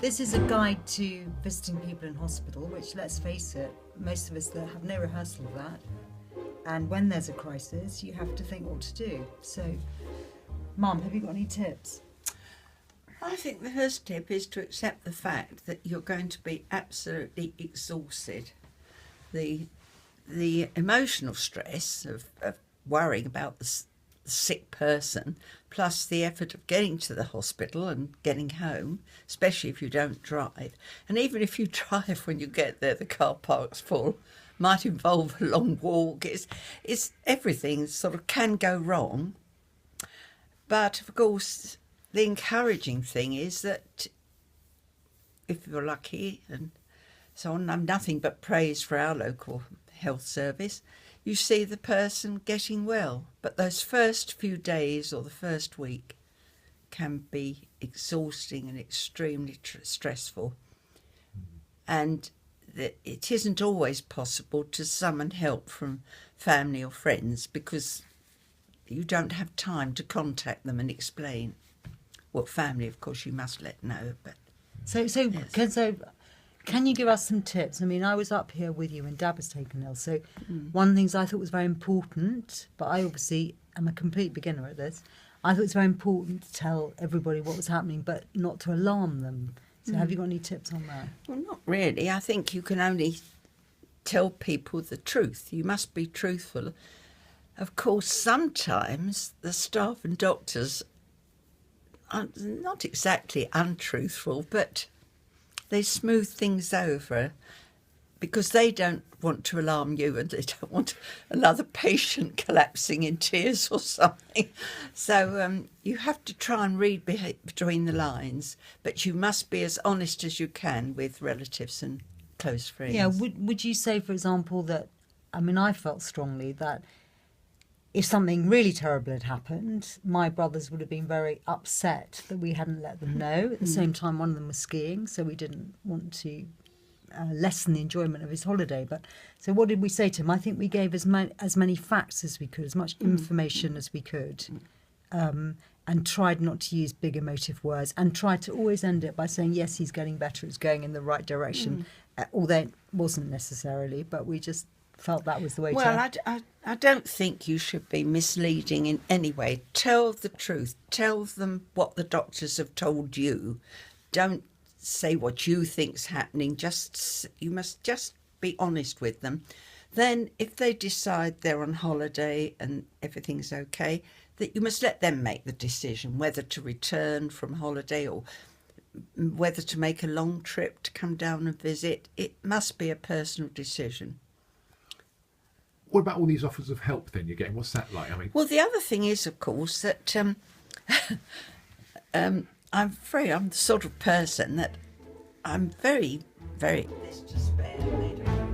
This is a guide to visiting people in hospital, which, let's face it, most of us that have no rehearsal of that. And when there's a crisis, you have to think what to do. So, Mum, have you got any tips? I think the first tip is to accept the fact that you're going to be absolutely exhausted. The emotional stress of worrying about the sick person, plus the effort of getting to the hospital and getting home, especially if you don't drive. And even if you drive, when you get there, the car park's full, might involve a long walk. It's everything sort of can go wrong. But of course, the encouraging thing is that if you're lucky and so on, I'm nothing but praise for our local health service, you see the person getting well. But those first few days or the first week can be exhausting and extremely stressful. And it isn't always possible to summon help from family or friends because you don't have time to contact them and explain. Well, family, of course, you must let know. But So can you give us some tips? I mean, I was up here with you when Dad was taken ill. So one of the things I thought was very important, but I obviously am a complete beginner at this, I thought it was very important to tell everybody what was happening, but not to alarm them. So have you got any tips on that? Well, not really. I think you can only tell people the truth. You must be truthful. Of course, sometimes the staff and doctors are not exactly untruthful, but they smooth things over because they don't want to alarm you and they don't want another patient collapsing in tears or something. So you have to try and read between the lines, but you must be as honest as you can with relatives and close friends. Yeah, would you say, for example, that, I mean, I felt strongly that if something really terrible had happened, my brothers would have been very upset that we hadn't let them know. At the same time, one of them was skiing, so we didn't want to lessen the enjoyment of his holiday. But so what did we say to him? I think we gave as many facts as we could, as much information as we could, and tried not to use big emotive words, and tried to always end it by saying, yes, he's getting better, it's going in the right direction, although it wasn't necessarily, but we just felt that was the way to... Well, I don't think you should be misleading in any way. Tell the truth. Tell them what the doctors have told you. Don't say what you think's happening. You must just be honest with them. Then if they decide they're on holiday and everything's okay, that you must let them make the decision whether to return from holiday or whether to make a long trip to come down and visit. It must be a personal decision. What about all these offers of help then you're getting? What's that like? I mean, well, the other thing is, of course, that I'm the sort of person that I'm very, very... This to spare later.